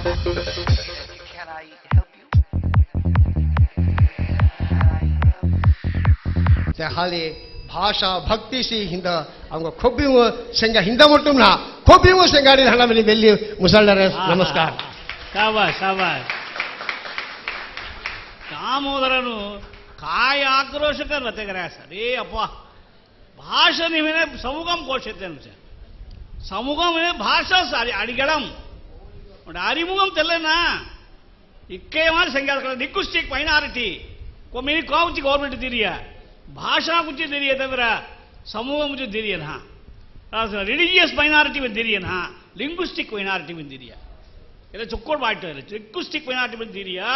Can I help you? हाले भाषा भक्ति सी हिंद அவங்க கொப்பியும் செங்க हिंद மட்டும் ना கொப்பியும் செங்गाडी हना मेरी बेली मुसलदार नमस्कार शाबाश शाबाश दामोदरनु काय आक्रोशकर रतेगरा अरे अप्पा भाषणिविने समूहम कोशते समूहम भाषा सारी अडिगडम அறிமுகம் தெரியலனா இக்கேமான செங்கால லிங்குஸ்டிக் மைனாரிட்டி कोमेनी काउची गवर्नमेंट दिरिया भाषा कुछ दिरिया तविरा समूह मुझे दिरिया ना रिलीजियस माइनॉरिटी में दिरिया ना लिंग्विस्टिक माइनॉरिटी में दिरिया ये चुक्कोड़ बाइट है लिंग्विस्टिक माइनॉरिटी में दिरिया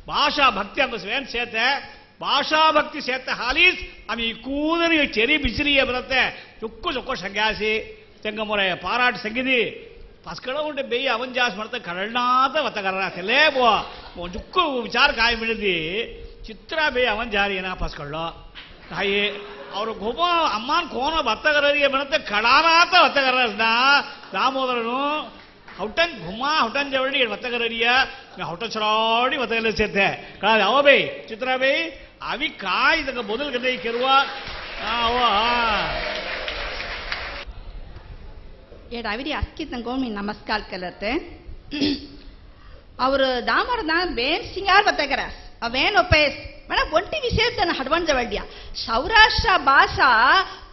भाषा भक्ति हम स्वयं सेते भाषा भक्ति सेते हालिस हम कूदनी चेरी बिचरी है बरते चुक्को चुक्को संज्ञासी तेंगमोरे पाराट संगीति पस्कड़ उन्हें बेई अवंजास मरते कड़नाता वतकरना चले वो चुक्को विचार काय मिलती चित्रा बे अवंजारी ना पस्कड़ो ताये और घुमा अम्मान कौन वतकरिए बनते कड़ानाता वतकरना दामोदरनु हौटन घुमा हौटन जवड़ी वतकरिया मैं हौटन चराड़ी वतकले से थे कड़ा जाओ बे चित्रा बे अभी काय तक बोतल करने की करुआ वो ये डाविडी अस्की तंगो में नमस्कार करते और दामर दान बेन सिंगार बताकरास अवेन ओपेस मैंने बंटी विषय तन हडवन जवड़िया सौराष्ट्र भाषा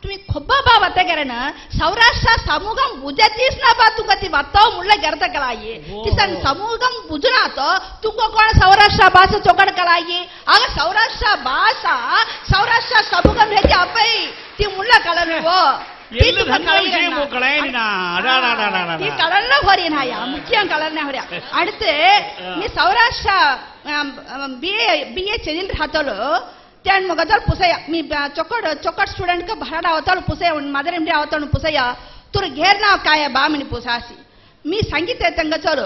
तुम्हें खुब्बा बा बताकरन सौराष्ट्र समूहम बुझतीस ना बा तुमकती बताओ मुल्ला गर्द कराइए किसान समूहम बुझना तो तुमको कौन सौराष्ट्र भाषा चौकड़ कराइए अगर सौराष्ट्र भाषा सौराष्ट्र समूहम है क्या पे ती मुल्ला कलर वो ये धन्यवाद वो कलाएं ना ये कलर ना हो रही है ना यार मुख्य कलर ना हो रहा अड़ते मैं सौराष्ट्र बीए चेंजिल रहता लो त्यान मगदर पुसाया मैं चौकड़ स्टूडेंट का भरा होता लो पुसाया उन मदर इंडिया होता लो पुसाया तुर घेर ना काया बा मनी पुसासी मैं संगीत तंग चलो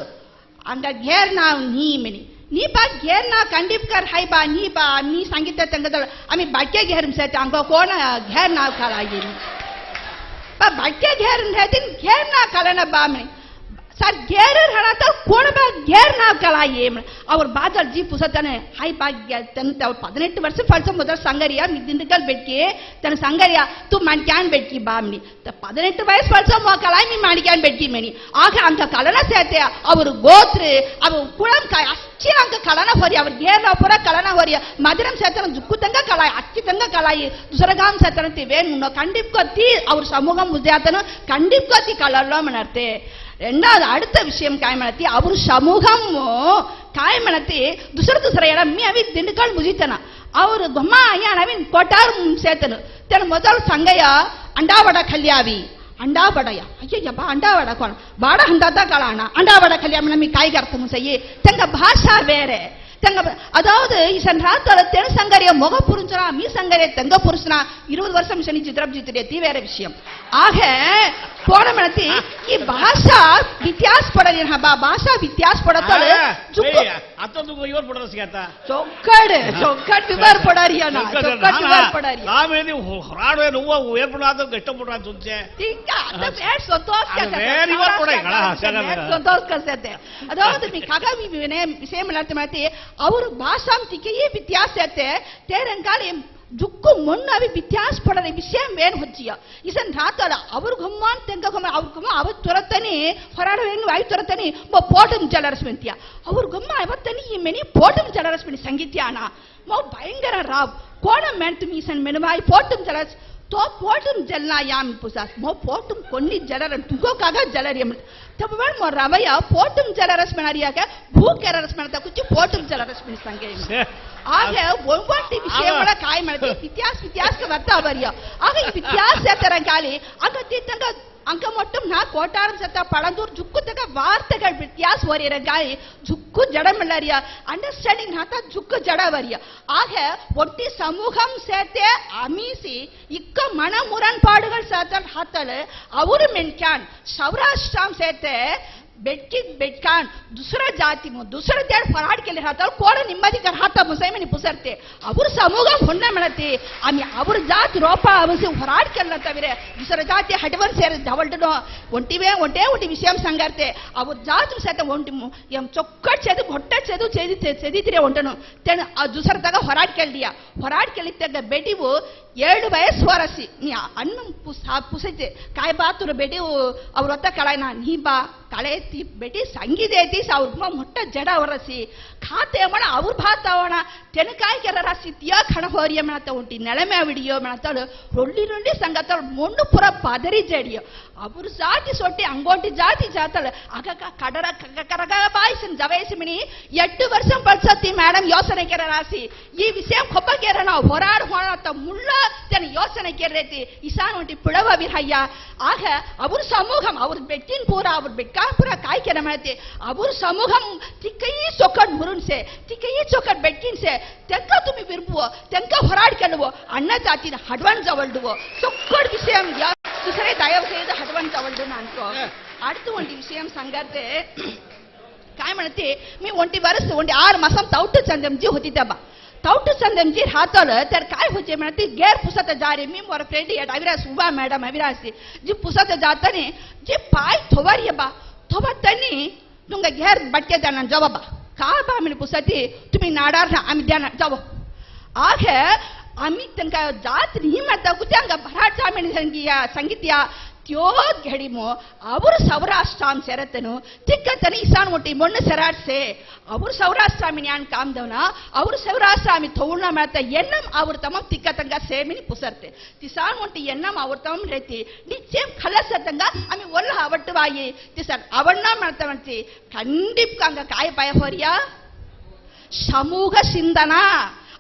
अंगा घेर ना नी मनी नी बा घेर ना कंडीप कर हाई बा मी संगीत तंग चलो अमी बाक्य घेर में से अंगो कौन घेर ना कराये बाक्य घेर रहती घेर ना कलना बामनी सर घेर हना तो कौन बा घेर ना कलाये और बादल जी पुसतने हाई बा तन 18 वर्ष फलसम ಮೊದಲ ಸಂಗರಿಯ ನಿದಿಂದಕಲ್ ಬೆಟ್ಕೆ ತನ ಸಂಗರಿಯ ತು ಮನ್ಕ್ಯಾನ್ ಬೆಟ್ಕಿ ಬಾಮ್ನಿ ತ 18 ವಯಸ್ಸು ಫಲಸಮ ಮೋ ಕಲಾಯಿ ಮಿ ಮನ್ಕ್ಯಾನ್ ಬೆಟ್ಕಿ ಮೇನಿ ಆಗ ಅಂಕ ಕಲನ ಸೇತೆ ಅವರು ಗೋತ್ರ ಅವ ಕುಳಂ ಕಾಯ ಅಚ್ಚಿ ಅಂಕ ಕಲನ ಹೊರಿ ಅವರು घेर ಪುರ ಕಲನ ಹೊರಿ ಮದರಂ ಸೇತನ ಜುಕ್ಕು ತಂಗ ಕಲಾಯಿ ಅಚ್ಚಿ ತಂಗ ಕಲಾಯಿ दुसरगाम ಸೇತನ ತಿವೆ ನು ಕಂಡಿಪ್ ಕೊತ್ತಿ ಅವರು ಸಮೂಹಂ ಮುಜಾತನ ಕಂಡಿಪ್ ಕೊತ್ತಿ ಕಲಲ್ಲ ಮನರ್ತೆ ரெண்டாவது அடுத்த விஷயம் காயமனத்தி அவர் சமூகம் காயமனத்தி दुसरा यार मी अभी दिंडकल मुजितना और गम्मा या नवीन कोटार सेतन तेन ಮೊದಲು ಸಂಗಯ अंडावड़ा खल्यावी अंडा बड़या अय्य बा अंडा बड़ा कौन बाड़ा हंदाता कलाना अंडा बड़ा खल्या में मी काय करते मुझे तंग भाषा वेरे तंग अदावद इसन रातल तेन संगरिय मोग पुरुंचरा मी संगरिय तंग पुरुषना 20 वर्ष मिशनी चित्रप जितरेती वेरे विषयम आगे पोणमनती ಈ ಭಾಷಾ ವ್ಯತ್ಯಾಸ ಪಡಲಿ ಹಾ ಭಾಷಾ ವ್ಯತ್ಯಾಸ ಪಡತಳೆ ಜುಕ್ಕು ಅತ್ತ ತುಗೋ ಇವರು ಪಡದ ಸಿಗತ ಚೊಕ್ಕಡ್ ವಿವರ ಪಡರಿಯ ನಾ ಚೊಕ್ಕಡ್ ವಿವರ ಪಡರಿಯ ನಾವೇನಿ ಹೊರಾಡೋ ನೋವ ಏರ್ಪಡಾದ ಗಟ್ಟ ಪಡಾ ಸುಂಚೆ ठीक है तो वेर संतोष का वेरी वर पड़े गड़ा संतोष कर सकते अदावद मी कागा मी ने विषय मलते और भाषा में तिके ये व्यत्यास रहते तेरंकाले जुक्कु मुन्न अभी व्यत्यास पड़े विषय वेन होजिया इसन रातला ಅವರು ಗಮ್ಮನ್ ತೆಂಗ ಗಮ್ಮ ಅವರು ಗಮ್ಮ ಅವರು ತುರತನಿ ಹೊರಾಡು ಹೆಂಗ ವಾಯು ತುರತನಿ ಮೋ ಪೋಟಂ ಜಲರಸ್ಮಿಂತಿಯ ಅವರು ಗಮ್ಮ ಅವತ್ತನಿ ಈ ಮೆನಿ ಪೋಟಂ ಜಲರಸ್ಮಿನಿ ಸಂಗೀತ್ಯಾನ ಮೋ ಭಯಂಕರ ರಾವ್ ಕೋಣ ಮೆಂಟ್ ಮೀಸನ್ ಮೆನವಾಯಿ ಪೋಟಂ ಜಲರಸ್ तो पोटम जलना याम पुसास मो पोटम कोन्नी जलर तुगो कागा जलरियम तब वन मो रवया पोटम जलरस बनारिया के भूख रस बनता कुछ पोटम जलरस बन संगे आगे वोंटी विषय बड़ा काय मरते इतिहास के वर्ता बरिया आगे इतिहास से तरह काली अगति तंग अंक मोटम ना कोटारम सत्ता पड़ंदूर जुक्कु तक वार्तेगळ व्यत्यास वरियर गाय जुक्कु जड़ मल्लरिया अंडरस्टैंडिंग नाता जुक्कु जड़ वरिया आगे ಒಟ್ಟಿ ಸಮೂಹಂ ಸೇತೆ ಅಮೀಸಿ ಇಕ್ಕ ಮನ ಮುರನ್ಪಾಡುಗಳು ಸೇತಲ್ ಹತ್ತಲೆ ಅವರು ಮೆನ್ಕ್ಯಾನ್ ಸೌರಾಷ್ಟ್ರಂ ಸೇತೆ बेटकान दुसरा जाती दुसरं त्या फराड केले राहतात कोण निम्माधिकार हाता मुसैमनी पुसरते ಅವರು ಸಮೂಹ ಹೊನ್ನ ಮಾಡತಿ ಆಮಿ ಅವ್ರ ಜಾತಿ ರೋಪ ಅವಸಿ ಹೋರಾಟ ಕೆಲ್ಲ ತವಿರೆ दुसರ ಜಾತಿ ಹಡವನ್ ಸೇರ ಧವಲ್ಡನೋ ಒಂಟಿವೆ ಒಂಟೆ ವಿಷಯಂ ಸಂಗಾರ್ತೆ ಅವ್ರ ಜಾತಿ ಸತ ಒಂಟಿ ಎಂ ಚೊಕ್ಕಟ್ ಚೆದು ಹೊಟ್ಟ ಚೆದು ಚೆದಿತಿರೆ ಒಂಟನು ತೆನ ಆ दुसरದಾಗ ಹೋರಾಟ ಕೆಲ್ದಿಯ ಹೋರಾಟ ಕೆಲಿತ್ತಾಗ ಬೇಟಿವು 7 ವಯಸ್ಸು ವರಸಿ ನೀ ಅನ್ನ ಪುಸೈತೆ ಕಾಯ ಬಾತುರ ಬೇಟಿವು ಅವ್ರ ಹೊತ್ತ ಕಳೈನ ನೀ ಬಾ ಕಳೆತಿ ಬೇಟಿ ಸಂಗೀದೇತಿ ಅವ್ರ ಮೊಟ್ಟ ಜಡ ವರಸಿ ಖಾತೆ ಮಣ ಅವ್ರ ಭಾತವಣ ತೆನಕಾಯಿ ಕೆರ ರಾಸಿ ತಿಯ ಖಣ ಹೋರಿಯ ಮಾಡತ್ತ ಉಂಟಿ ನೆಳಮೆ ವಿಡಿಯೋ ಮಾಡತ್ತಾಳು ರೊಳ್ಳಿ ಸಂಗತ ಮೊಂಡು ಪುರ ಪದರಿ ಜಡಿಯೋ ಅವ್ರ ಜಾತಿ ಸೊಟ್ಟಿ ಅಂಗೋಟಿ ಜಾತಿ ಜಾತಳ ಆಗ ಕಡರ ಕರಗ ಬಾಯಿಸಿನ ಜವಯಸಿಮಿನಿ 8 ವರ್ಷ ಪಡ್ಸತ್ತಿ ಮೇಡಮ್ ಯೋಚನೆ ಕೆರ ರಾಸಿ ಈ ವಿಷಯ ಕೊಬ್ಬಗೆರ ನಾವು ಹೋರಾಡ ಹೋರಾಟ ಮುಳ್ಳ ತೆನ ಯೋಚನೆ ಕೆರೈತಿ ಇಸಾನ್ ಉಂಟಿ ಪುಳವ ವಿರಯ್ಯ ಆಗ ಅವ್ರ ಸಮೂಹಂ ಅವ್ರ ಬೆಟ್ಟಿನ ಪೂರ ಅವ್ರ ಬೆಟ್ಕಾಪುರ ಕಾಯಿ ಕೆರ ಮಾಡತ್ತೆ ಅವ್ರ ಸಮೂಹಂ ತಿಕ್ಕೈ ಚೊಕ್ಕಡ್ ಮುರುನ್ಸೆ ತಿಕ್ಕೈ ಚೊಕ್ಕಡ್ ಬೆಟ್ಟಿನ್ಸೆ ತೆಂಕ ತುಮಿ ವಿರ್ಬುವ ತೆಂಕ ಹೋರಾಡ ಕೆಲುವ ಅಣ್ಣ ಜಾತಿನ ಹಡ್ವನ್ ಜವಲ್ಡುವ ಚೊಕ್ಕಡ್ ವಿಷಯ दुसरे दयव செய்து हटवण तवळdu नानको அடுத்து ಒಂಟಿ ವಿಷಯಂ ಸಂಗತೆ काय म्हणते मी ಒಂಟಿ वर्ष ಒಂಟಿ 6 मासम तवट चंदमजी होती तबा तवट चंदमजी राहतल तर काय होते म्हणते गैर पुसत जारे मी मोर फ्रेंड या अविराज उभा मॅडम अविराज जी पुसत जाताने जे पाय थोवार बा थोबतनी तुंग गैर बटके जाना जवाब का बा मी पुसती तुम्ही नाडार ना आम्ही द्या जाव आगे आम्ही त्यांना जात नाही म्हणता कुत्यांगा भराट जामीन संगीत्या त्यो घडीमो ಅವರು ಸೌರಾಷ್ಟ್ರಾಮ್ ಸೇರತನು ತಿಕ್ಕತನಿ ಇಸಾನ್ ಒಟ್ಟಿ ಮೊನ್ನ ಸೆರಾಡ್ಸೆ ಅವರು ಸೌರಾಷ್ಟ್ರಾಮಿನಿ ಅನ್ ಕಾಮ್ದವನ ಅವರು ಸೌರಾಷ್ಟ್ರಾಮಿ ತೌಳ್ನ ಮಾಡ್ತಾ ಎನ್ನಂ ಅವರು ತಮ್ಮ ತಿಕ್ಕತಂಗ ಸೇಮಿನಿ ಪುಸರ್ತೆ ತಿಸಾನ್ ಒಟ್ಟಿ ಎನ್ನಂ ಅವರು ತಮ್ಮ ರೇತಿ ನಿಚ್ಚೆ ಖಲಸತಂಗ ಆಮಿ ಒಲ್ಲ ಅವಟ್ಟವಾಯಿ ತಿಸನ್ ಅವಣ್ಣ ಮಾಡ್ತಾವಂತಿ ಖಂಡಿಪ್ಕಂಗ ಕಾಯ ಪಾಯ ಹೋರಿಯಾ ಸಮೂಹ ಸಿಂಧನ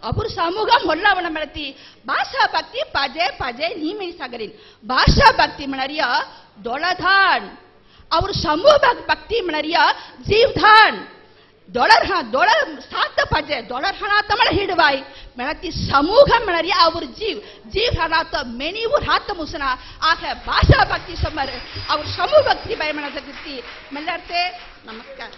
अपुर समूह मोल्लावण मिळती भाषा भक्ती पाजे नीमी सागरीन भाषा भक्ती म्हणरिया डोळधान और समूह भक्ती म्हणरिया जीवधान डोळर सात पाजे डोळर हणा तमळ हिडवाई म्हणती समूह म्हणरिया और जीव हणा त मेनीवु हात मुसना आखे भाषा भक्ती समर और समूह भक्ती बाय म्हणत म्हणते नमस्कार